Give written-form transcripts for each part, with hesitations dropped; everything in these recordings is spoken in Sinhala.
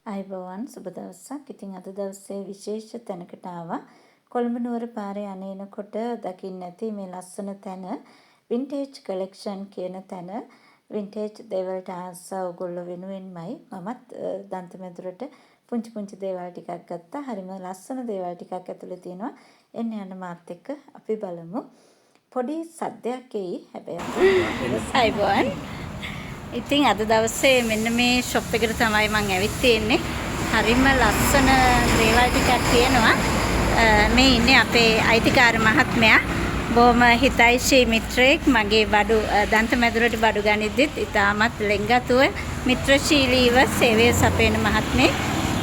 අයිබෝවන් සුබ දවසක්. ඉතින් අද දවසේ විශේෂ තැනකට ආවා. කොළඹ නුවර පාරේ අනේනකොට දකින්න ඇති මේ ලස්සන තැන වින්ටේජ් කලෙක්ෂන් කියන තැන. වින්ටේජ් දේවල්ට ආසා ඔයගොල්ලෝ වෙනුවෙන්මයි මමත් දන්තමෙදුරට පුංචි පුංචි දේවල් ටිකක් ගත්තා. හරිම ලස්සන දේවල් ටිකක් ඇතුලේ තියෙනවා. එන්න යන මාත් එක්ක අපි බලමු. පොඩි සද්දයක් එයි හැබැයි. අයිබෝවන්. ඉතින් අද දවසේ මෙන්න මේ ෂොප් එකට තමයි මම ඇවිත් තියෙන්නේ. හරිම ලස්සන දේවල් ටිකක් තියෙනවා. මේ ඉන්නේ අපේ අයිතිකාර මහත්මයා. බොහොම හිතයිශී මිත්‍රයෙක්. මගේ බඩු දන්ත මැදුරට බඩු ගනිද්දිත් ඉතාමත් ලෙන්ගතුව මිත්‍රශීලීව සේවය සපයන මහත්මයෙක්.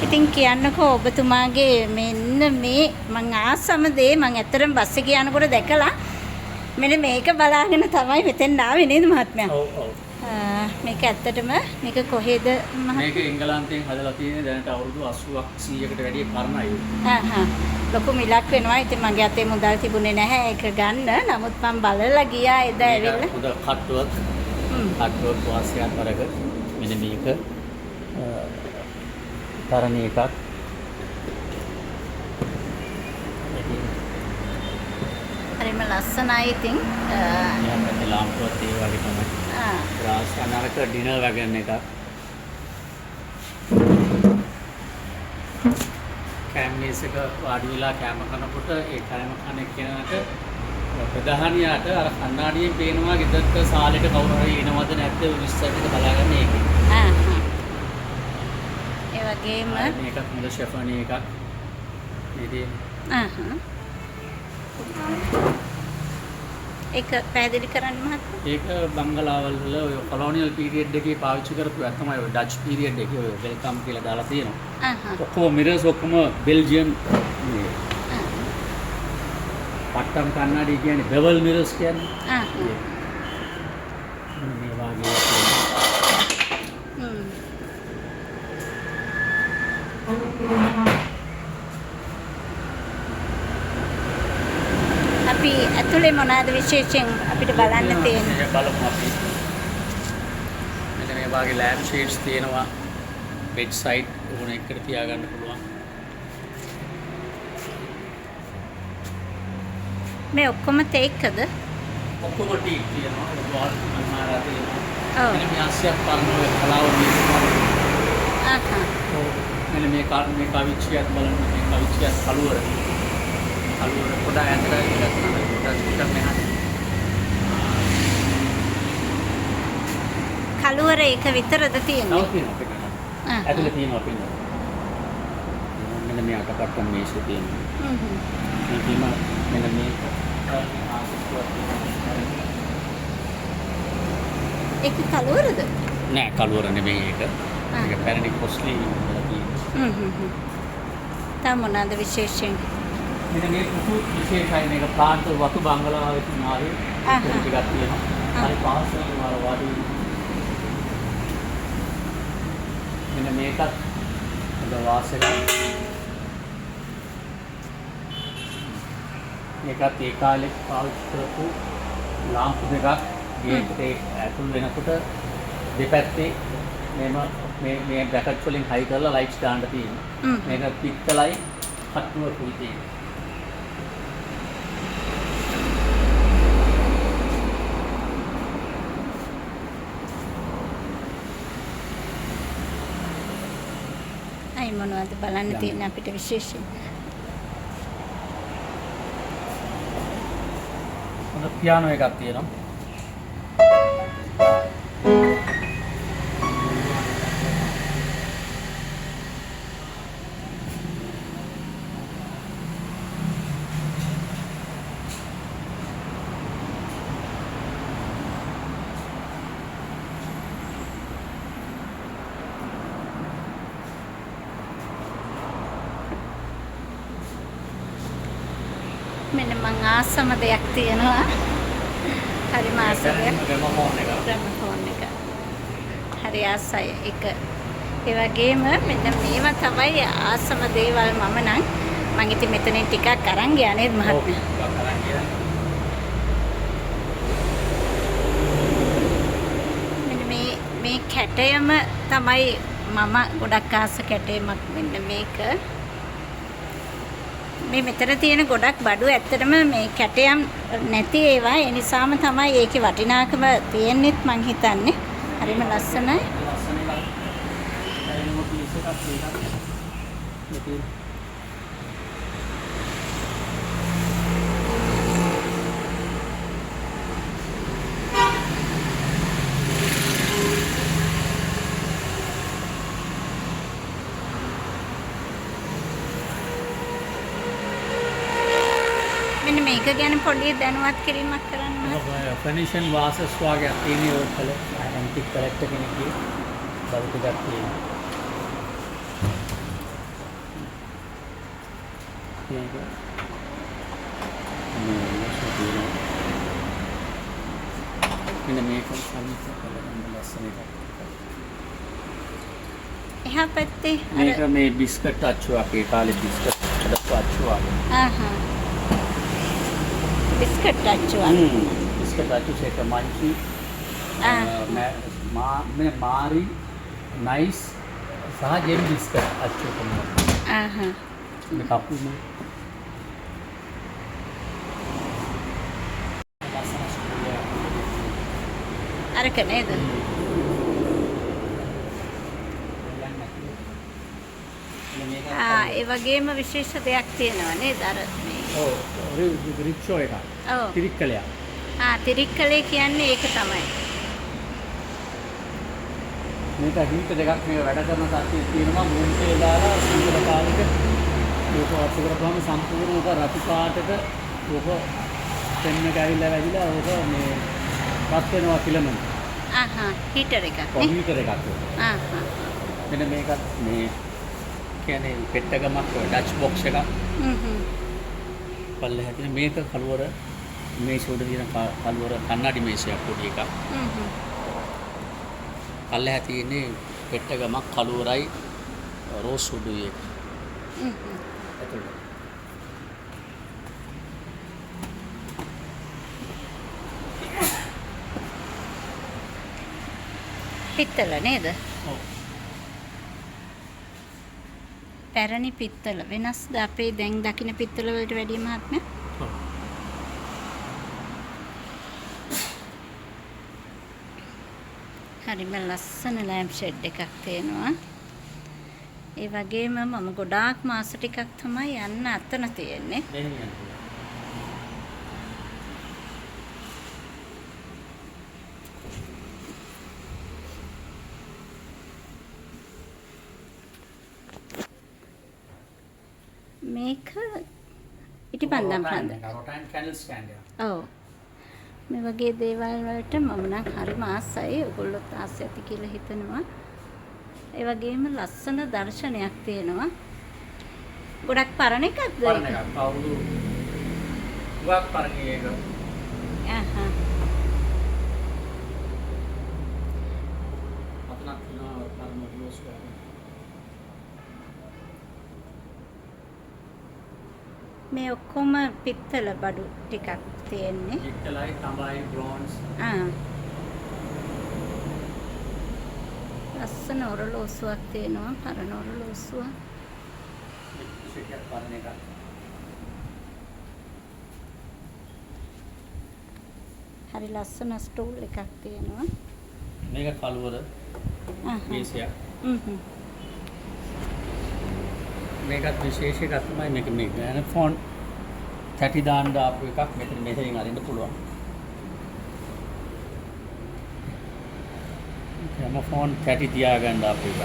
ඉතින් කියන්නකෝ ඔබතුමාගේ මෙන්න මේ මං ආසම දේ මං ඇත්තටම බස් එකේ යනකොට දැකලා මෙන්න මේක බලාගෙන තමයි මෙතෙන් ආවේ නේද මහත්මයා? ඔව් ඔව්. මේක ඇත්තටම මේක කොහෙද මේක එංගලන්තයෙන් හදලා තියෙන දැනට අවුරුදු 80ක් 100කට වැඩි පරණයි. ලොකු මිලක් වෙනවා. ඉතින් මගේ අතේ මුදල් තිබුණේ නැහැ ඒක ගන්න. නමුත් මම බලලා ගියා එදා ඇවිල්ලා. හොඳ කට්ටුවක් වාසියක් කරක මෙන්න මේක තරණ එකක්. හරිම ලස්සනයි ඉතින්. යන්නත් ලාම්පුවත් ඒ වගේ තමයි. රාස් අනරක ඩිනර් වගන් එකක්. කැම්මේස් එක වාඩි වෙලා කැම කනකොට ඒ කැම කන කෙනාට ප්‍රධානියාට අර කන්නාඩියෙන් පේනවා ගෙදරට සාලෙට කවුරු හරි එනවද නැද්ද විස්තර ටික බලාගන්න ඒකේ. ඒ වගේම මේකත් හොඳ ෂෙෆනි එකක්. ඉතින් ඒක පැහැදිලි කරන්න මහත්මයා. ඒක බංගලාවල් වල ඔය කොලොනියල් පීරියඩ් එකේ පාවිච්චි කරපු එක තමයි ඔය ඩච් පීරියඩ් එකේ ඔය වෙල්කම් කියලා දාලා තියෙනවා. ඔක්කොම මිරර්ස් ඔක්කොම බෙල්ජියම් මේ පට්ටම් කන්නඩි කියන්නේ බෙවල් මිරර්ස් කියන්නේ. මේ වාගේ අපි ඇතුලේ මොනවාද විශේෂයෙන් අපිට බලන්න තියෙන්නේ? ඒක බලමු අපි. මෙන්න මේ වාගේ ලෑම්ප් ෂේඩ්ස් තියෙනවා. බෙඩ් සයිඩ් ඕන එකට තියාගන්න පුළුවන්. මේ ඔක්කොම තේක්කද? ඔක්කොම ටීක් තියෙනවා. වෝල් අල්මාරා තියෙනවා. ඔව්. මෙන්න මේ ආසියක් පරණ කලාව තියෙනවා. මෙන්න මේ කවිච්චියක් බලන්න මේ කවිච්චියක් කළුවර. කළුවර පොඩ ඇඳලා ඉඳලා පොඩක් මෙහාට. කළුවර එක විතරද තියෙන්නේ? තව තියෙනවා පිටට. ඇතුලේ තියෙනවා පින්න. මෙන්න මේ අටපට්ටම් මේසෙ තියෙනවා. මේකම මෙන්න මේ ඒක කළුවරද? නෑ කළුවර නෙමෙයි ඒක. ඒක පැරණි කොස්ලි වල තියෙනවා. තව මොනවාද විශේෂයෙන්? මෙන්න මේ පුතු විශේෂයි මේක ප්‍රාන්ත වතු බංගලාවේ තියෙන ආවේ ටිකක් තියෙනවා. හරි පාසල් වල වාඩි මෙන්න මේකත් හොඳ වාසයක්. මේකත් ඒ කාලේ පාවිච්චි කරපු ලාම්පු දෙකක් ගේට් එකේ ඇතුල් වෙනකොට දෙපැත්තේ මේ බ්‍රැකට් වලින් හයි කරලා ලයිට්ස් දාන්න තියෙනවා. මේක පිත්තලයි කට්ටුවකුයි තියෙනවා. අයි මොනවද බලන්න තියෙන්නේ අපිට විශේෂයෙන්? හොඳ පියානෝ එකක් තියෙනවා. මෙන්න මං ආසම දෙයක් තියෙනවා. හරිම ආසමයක්. ග්‍රැමෆෝන් එක. හරි ආසයි ඒක. ඒ වගේම මෙන්න මේවා තමයි ආසම දේවල් මම නම් මං ඉතින් මෙතනින් ටිකක් අරන් ගියා නේද මහත්මයා? මෙන්න මේ කැටයම තමයි මම ගොඩක් ආස කැටේමක් මෙන්න මේක. මේ මෙතන තියෙන ගොඩක් බඩු ඇත්තටම මේ කැටයම් නැති ඒවා. ඒ නිසාම තමයි ඒකේ වටිනාකම තියෙන්නෙත් මං හිතන්නේ. හරිම ලස්සනයි. ලස්සන එකක්. එනම පීස් එකක් තියෙනවා. මෙතන මෙන්න මේක ගැන පොඩි දැනුවත් කිරීමක් කරන්න. ෆර්නිෂන් වාසස් වගේ තියෙන ඔය ඇන්ටික් කලෙක්ටර් කෙනෙක්ගේ බඩු ටිකක් තියෙනවා. මෙන්න මේක සම්පූර්ණ කරලා ලස්සන එකක්. එහා පැත්තේ මේක මේ බිස්කට් අච්චුවක් ඒ කාලේ බිස්කට් හදපු අච්චුවක්. බිස්කට් අච්චුවක්. බිස්කට් අච්චු එක මංචි මාරි නයිස් සහ ජෙම් බිස්කට් අච්චු තමයි. මේ කපුම අරක නේද? ඒ වගේම විශේෂ දෙයක් තියෙනවා නේද? අර මේ ඔව් රික්ෂෝ එක. ඔව්. තිරික්කලයක්. තිරික්කලේ කියන්නේ ඒක තමයි. මේක හිත දෙකක් මේක වැඩ කරන තත්ත්වයේ තියෙනවා මුන්ටේ දාලා සීතල කාලෙක මේක වර්ෂ කරපුවාම සම්පූර්ණ උක රතු පාටට උක පෙන්න ගෑවිලා වැඩිලා උක මේ රත් වෙනවා ෆිලමෙන්. හීටර් එකක් නේ. කොම්පියුටර් එකක්. මෙන්න මේකත් මේ කියන්නේ පෙට්ටගමක් ඩච් බොක්ස් එකක්. පල්ලෙහා තියෙන මේක කලවර මේෂ උඩ තියෙන කලවර කන්නඩි මේෂයක් පොඩි එකක්. පල්ලෙහා තියෙන්නේ පෙට්ටගමක් කලවරයි රෝස් උඩුයි එක. ඇතුළට. පිත්තල නේද? ඔව්. පැරණි පිත්තල වෙනස්ද අපේ දැන් දකින්න පිත්තල වලට වැඩිය මහත්මයා? ඔව්. හරිම ලස්සන ලෑම්ප් ෂෙඩ් එකක් තියෙනවා. ඒ වගේම මම ගොඩාක් මාස ටිකක් තමයි යන්න අතන තියෙන්නේ. මේක ඉටිපන්දම් ප්‍රන්ද. රොටයින් කැන්ඩල් ස්ටෑන්ඩ් එක. ඔව්. මේ වගේ දේවල් වලට මම නම් හරිම ආසයි. ඔයගොල්ලොත් ආසයි ඇති කියලා හිතනවා. ඒ වගේම ලස්සන දර්ශනයක් තියෙනවා. ගොඩක් පරණ එකක්ද? පරණ එකක්. අවුරුදු ගොඩක් පරණ එක. අතනක් තියෙනවා පරණ ඩියෝස් වල. මේ ඔක්කොම පිත්තල බඩු ටිකක් තියෙන්නේ. පිත්තලයි තඹයි බ්‍රෝන්ස්. ලස්සන ඔරලෝසුවක් තියෙනවා. පරණ ඔරලෝසුව. මේක පරණ එකක්. හරි ලස්සන ස්ටූල් එකක් තියෙනවා. මේක කලවර මේසයක්. මේකත් විශේෂ එකක් තමයි මේක ගැන ෆෝන් තැටි දාන්න ආපු එකක් මෙතන මෙහෙන් අරින්න පුළුවන්. හැම ෆෝන් තැටි තියාගන්න ආපු එකක්.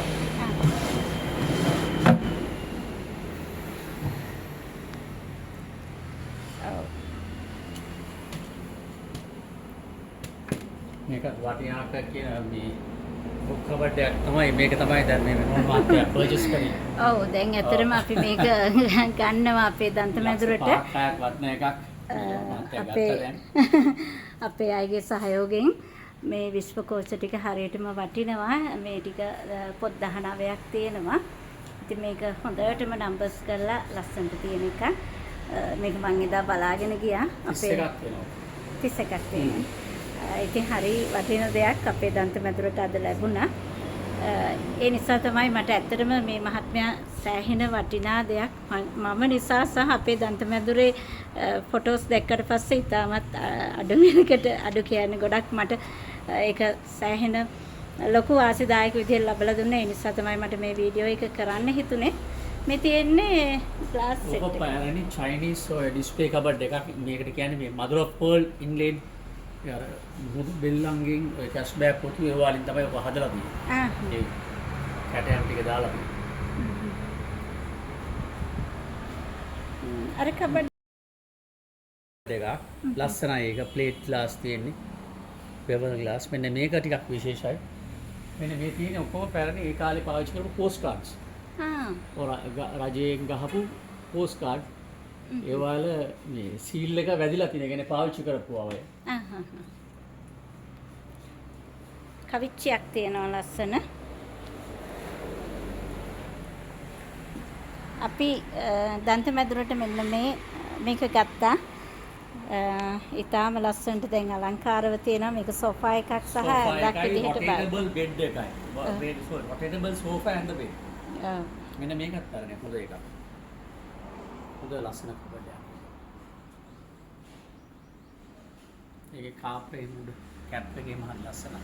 මේකත් වටිනාක කියන මේ ඔක්කොබඩයක් තමයි මේක තමයි දැන් මේ මොන මාත්‍ය පර්චේස් කරේ. ඔව් දැන් ඇත්තටම අපි මේක ගන්නවා අපේ දන්තමැදුරට. අපේ අයගේ සහයෝගයෙන් මේ විශ්වකෝෂ ටික හරියටම වටිනවා. මේ ටික පොත් 19ක් තියෙනවා. ඉතින් මේක හොඳටම නම්බර්ස් කරලා ලස්සනට තියෙන එක. මේක මම එදා බලාගෙන ගියා. අපේ 31ක් තියෙනවා. ඉතින් හරි වටින දෙයක් අපේ දන්තමැදුරට අද ලැබුණා. ඒ නිසා තමයි මට ඇත්තටම මේ මහත්මයා සෑහෙන වටිනා දෙයක් මම නිසා සහ අපේ දන්තමැදුරේ ෆොටෝස් දැක්කට පස්සේ ඉතාමත් අඩු මිලකට අඩු කියන්නේ ගොඩක් මට ඒක සෑහෙන ලොකු වාසිදායක විදිහට ලැබලා දුන්නා. ඒ නිසා තමයි මට මේ වීඩියෝ එක කරන්න හිතුනේ. මේ තියෙන්නේ ග්ලාස් සෙට් ඔක පැරණි චයිනීස් ඔය ඩිස්ප්ලේ කබඩ් එකක්. මේකට කියන්නේ මේ මදර් ඔෆ් පර්ල් ඉන්ලේඩ් අර මුදු බෙල්ලන්ගෙන් ඔය කැෂ් බෑග් පොතු ඒ වලින් තමයි ඔක හදලා තියෙන්නේ. ඒ කැටයන් ටික දාලා තියෙන්නේ. අර කබඩ් එකක් ලස්සනයි. ඒක ප්ලේට් ග්ලාස් තියෙන්නේ. පෙවර් ග්ලාස්. මෙන්න මේක ටිකක් විශේෂයි. මෙන්න මේ තියෙන්නේ ඔක්කොම පැරණි ඒ කාලේ පාවිච්චි කරපු පෝස්ට් කාඩ්ස්. රජයෙන් ගහපු පෝස්ට් කාඩ්. ඒ වල මේ සීල් එක වැදිලා තියෙන. කියන්නේ පාවිච්චි කරපු අය. කවිච්චියක් තියෙනවා ලස්සන. අපි දන්තමැදුරට මෙන්න මේක ගත්තා. ඊටාම ලස්සනට දැන් අලංකාරව තියෙනවා. මේක සෝෆා එකක් සහ ඇඳක් විදිහට rotatable bed එකයි. rotatable sofa and the bed. මෙන්න මේකත් තරනේ හොඳ එකක්. හොඳ ලස්සන කබඩ් එකක්. ඒකේ කාපේ මුඩ කැප් එකේම හරි ලස්සනයි.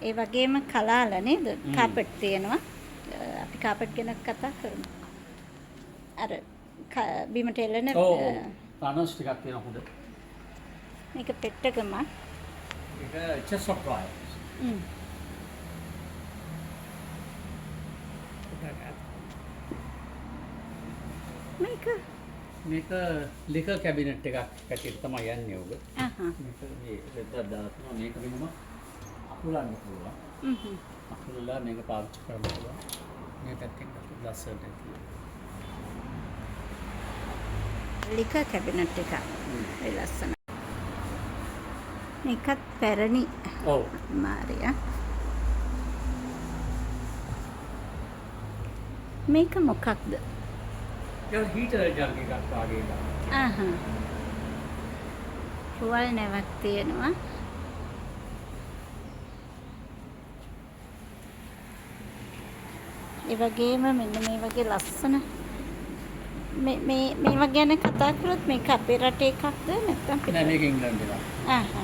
ඒ වගේම කලාල නේද? කාපට් තියෙනවා. අපි කාපට් ගැන කතා කරමු. අර බිමට එල්ලන රනර්ස් ටිකක් තියෙන හොඳ. මේක පෙට්ටකම. ඒක chest of drawers. මේක ලිකර් කැබිනට් එකක් ඇටියට තමයි යන්නේ ඔබ. මේක මේ රෙද්දක් දාලා මේක වෙනම අකුලන්න පුළුවන්. අකුලලා මේක පාවිච්චි කරන්න පුළුවන්. මේ පැත්තෙන් ලස්සනට තියෙනවා. ලිකර් කැබිනට් එකක්. ඒ ලස්සන. මේකත් පැරණි. ඔව්. මාරියා. මේක මොකක්ද? ඒක හීටර් ජග් එකක් වගේ එකක්. රුවල් නැවක් තියෙනවා. ඒ වගේම මෙන්න මේ වගේ ලස්සන මේවා ගැන කතා කරොත් මේක අපේ රටේ එකක්ද නැත්නම් නෑ මේක ඉංග්‍රීසි එකක්.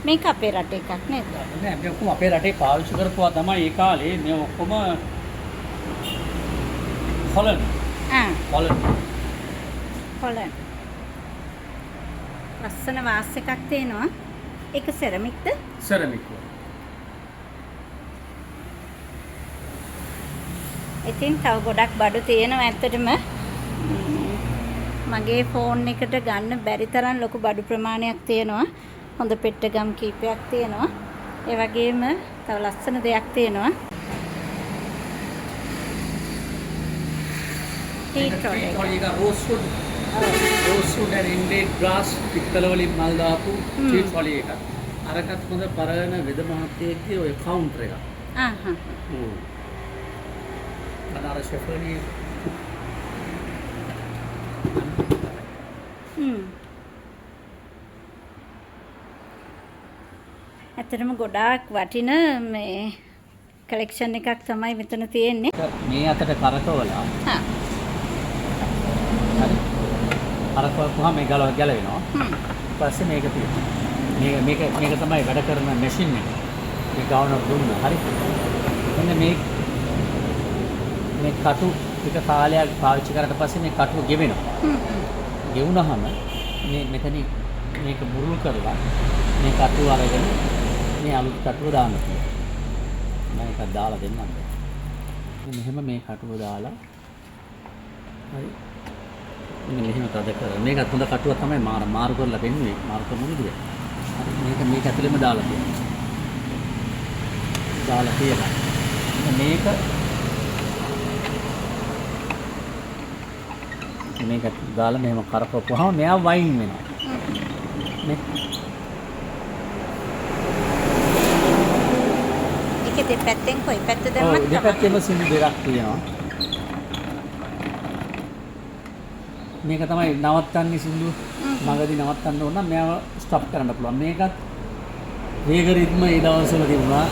මේක අපේ රටේ එකක් නේද? නෑ මේ ඔක්කොම අපේ රටේ පාවිච්චි කරපුවා තමයි ඒ කාලේ. මේ ඔක්කොම හොලන්ඩ්. හොලන්ඩ්. ලස්සන වාස් එකක් තියෙනවා. ඒක සෙරමික්ද? සෙරමික්. ඉතින් තව ගොඩක් බඩු තියෙනවා ඇත්තටම. මගේ ෆෝන් එකට ගන්න බැරි තරම් ලොකු බඩු ප්‍රමාණයක් තියෙනවා. හොඳ පෙට්ටගම් කීපයක් තියෙනවා. ඒ වගේම තව ලස්සන දෙයක් තියෙනවා. ටී ට්‍රෝලි එක රෝස්වුඩ් and inlaid glass පිත්තල වලින් මල් දාපු ටී ට්‍රෝලි එකක්. අරකට හොඳ පරණ වෙද මහත්තයෙක්ගේ ඔය කවුන්ටර් එකක්. අර ෂෙෆර්නි ඇත්තටම ගොඩාක් වටින මේ කලෙක්ෂන් එකක් තමයි මෙතන තියෙන්නේ. මේ අතට කරකවලා හරි කරකවපුවාම මේ ගැලවෙනවා. ඊපස්සේ මේක තියෙනවා. මේක තමයි වැඩ කරන මැෂින් එක. මේ ගවුනර් දුන්නා. හරි. මෙන්න මේ කටු ටික කාලයක් පාවිච්චි කරලා පස්සේ මේ කටුව ගෙවෙනවා. ගෙවුනහම මේ මෙතනින් මේක බුරුල් කරලා මේ කටුව අරගෙන මේ අලුත් කටුව දාන්න පුළුවන්. මම එකක් දාලා දෙන්නම්. මෙහෙම මේ කටුව දාලා හරි. මෙහෙම තද කරලා මේකත් හොඳ කටුව තමයි මාරු කරලා දෙන්නේ. මාරු කරමුද? හරි. මේක ඇතුළෙම දාලා තියෙනවා. දාලා තියලා මේක දාලා මෙහෙම කරකවපුවාම මෙයා වයින් වෙනවා. නේ? ඒක දෙපැත්තෙන් කොයි පැත්ත දැම්මත් තමයි. දෙපැත්තෙම සිඳු දෙකක් තියෙනවා. මේක තමයි නවත්තන්නේ සින්දුව. මගදී නවත්තන්න ඕන නම් මෙයාව ස්ටොප් කරන්න පුළුවන්. මේකත් වේග රිද්ම ඒ දවස්වල තිබුණා.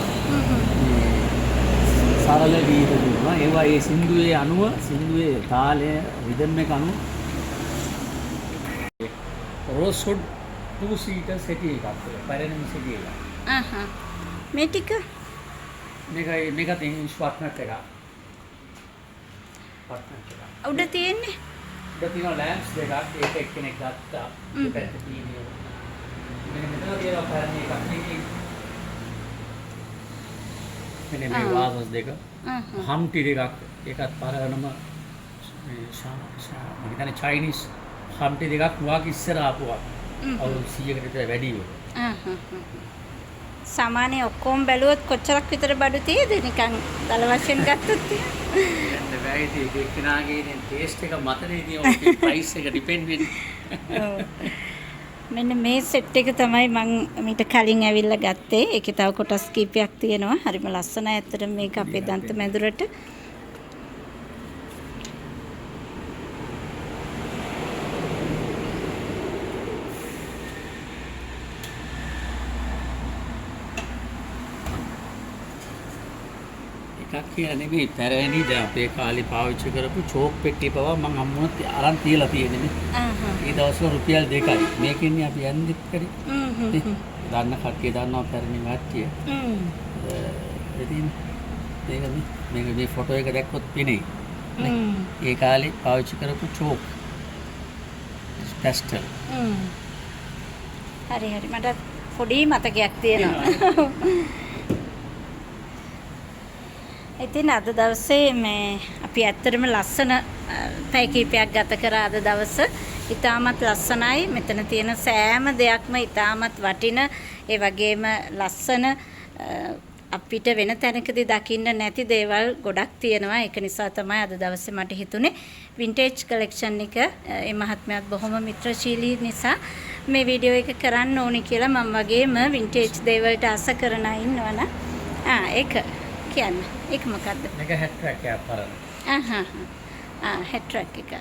සරල ගීත තිබුණා. ඒවා ඒ සින්දුවේ අනුව සින්දුවේ තාලය රිද්ම් එක අනුව රෝස්වුඩ් 2 සීටර් සෙටි එකක් පැරණිම සෙටි එකක්. මේ ටික මේකත් ඉංග්‍රීසි පාර්ට්නර් එකක්. උඩ තියෙන්නේ උඩ තියෙන ලෑම්ප්ස් දෙකක් ඒක එක්කෙනෙක් ගත්තා. දෙපැත්තේ තියෙන්නේ. මෙන්න මෙතන තියෙනවා පැරණි එකක් නේ. මෙන්න මේ වාසස් දෙක. හම්ටි දෙකක් ඒකත් පරණම මේ මම හිතන්නේ චයිනීස් හම්ටි දෙකක් වාක් ඉස්සර ආපුවා. අවුරුදු 100කට විතර වැඩි වෙනවා. සාමාන්‍ය ඔක්කොම බැලුවොත් කොච්චරක් විතර බඩු තියෙද නිකන් දල වශයෙන් ගත්තොත් දැන් වැයිටි එක්කෙනාගේ ටේස්ට් එක මතනේ ඉතින් ඔය ප්‍රයිස් එක ඩිපෙන්ඩ් වෙන්නේ. මෙන්න මේ සෙට් එක තමයි මම මීට කලින් ඇවිල්ලා ගත්තේ. ඒකේ තව කොටස් කීපයක් තියෙනවා. හරිම ලස්සනයි. ඇත්තටම මේක අපේ දන්ත මැදුරට එකක් කියලා නෙමෙයි පැරණි දැන් අපේ කාලේ පාවිච්චි කරපු චෝක් පෙට්ටිය පවා මම හම්බුනත් අරන් තියලා තියෙන්නේ නේ. ඒ දවස්වල රුපියල් 2යි. මේකෙන්නේ අපි යන්නේ කරේ. දන්න කට්ටිය දන්නවා පැරණි කට්ටිය. ඉතින් මේක මේ ෆොටෝ එක දැක්කොත් පෙනෙයි. ඒ කාලේ පාවිච්චි කරපු චෝක් පැස්ටල්. හරි මට පොඩි මතකයක් තියෙනවා. ඉතින් අද දවසේ මේ අපි ඇත්තටම ලස්සන පැය කිහිපයක් ගත කරා අද දවස. ඉතාමත් ලස්සනයි. මෙතන තියෙන සෑම දෙයක්ම ඉතාමත් වටින ඒ වගේම ලස්සන අපිට වෙන තැනකදී දකින්න නැති දේවල් ගොඩක් තියෙනවා. ඒක නිසා තමයි අද දවසේ මට හිතුනේ වින්ටේජ් කලෙක්ෂන් එක මේ මහත්මයාත් බොහොම මිත්‍රශීලී නිසා මේ වීඩියෝ එක කරන්න ඕනි කියලා මම වගේම වින්ටේජ් දේවල්ට ආස කරන අය ඉන්නවනම් ඒක කියන්න. ඒක මොකද්ද? මේක හෙඩ් ට්‍රැක් එකක් පරණ. හෙඩ් ට්‍රැක් එක.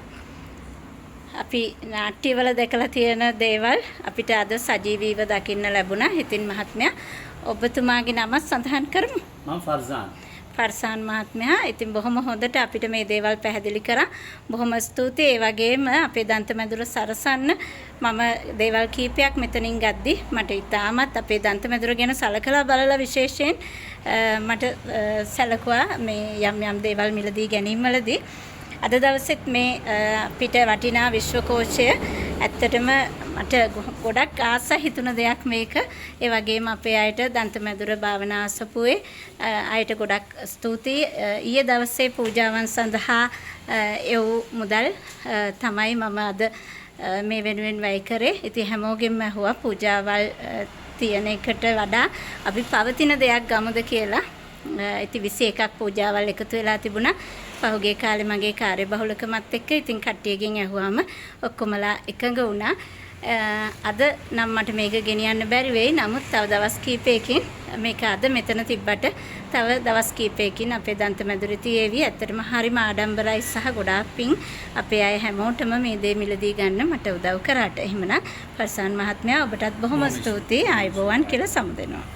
අපි නාට්‍යවල දැකලා තියෙන දේවල් අපිට අද සජීවීව දකින්න ලැබුණා. හිතින් මහත්මයා ඔබතුමාගේ නම සඳහන් කරමු. මම ෆර්සාන්. ෆර්සාන් මහත්මයා ඉතින් බොහොම හොඳට අපිට මේ දේවල් පැහැදිලි කරා. බොහොම ස්තුතියි. ඒ වගේම අපේ දන්ත මැදුර සරසන්න මම දේවල් කීපයක් මෙතනින් ගද්දි මට ඉතාමත් අපේ දන්ත මැදුර ගැන සලකලා බලලා විශේෂයෙන් මට සැලකුවා මේ යම් දේවල් මිලදී ගැනීමවලදී. අද දවසෙත් මේ අපිට වටිනා විශ්වකෝෂය ඇත්තටම මට ගොඩක් ආස හිතුන දෙයක් මේක. ඒ වගේම අපේ අයට දන්ත මැදුර භාවනා අසපුවේ අයට ගොඩක් ස්තුතියි. ඊයේ දවසේ පූජාවන් සඳහා එව් මුදල් තමයි මම අද මේ වෙනුවෙන් වැය කරේ. ඉතින් හැමෝගෙම ඇහුවා පූජාවල් තියෙන එකට වඩා අපි පවතින දෙයක් ගමුද කියලා. ඉතින් 21ක් පූජාවල් එකතු වෙලා තිබුණා. පහුගිය කාලේ මගේ කාර්යබහුලකමත් එක්ක ඉතින් කට්ටියගෙන් ඇහුවාම ඔක්කොමලා එකඟ වුණා. අද නම් මට මේක ගෙනියන්න බැරි වෙයි. නමුත් තව දවස් කීපයකින් මේක අද මෙතන තිබ්බට තව දවස් කීපයකින් අපේ දන්ත මැදුරේ තියේවි. ඇත්තටම හරිම ආඩම්බරයි සහ ගොඩාක් පිං අපේ අය හැමෝටම මේ දේ මිලදී ගන්න මට උදව් කරාට. එහෙමනම් ෆර්සාන් මහත්මයා ඔබටත් බොහොම ස්තුතියි. ආයුබෝවන් කියලා සමුදෙනවා.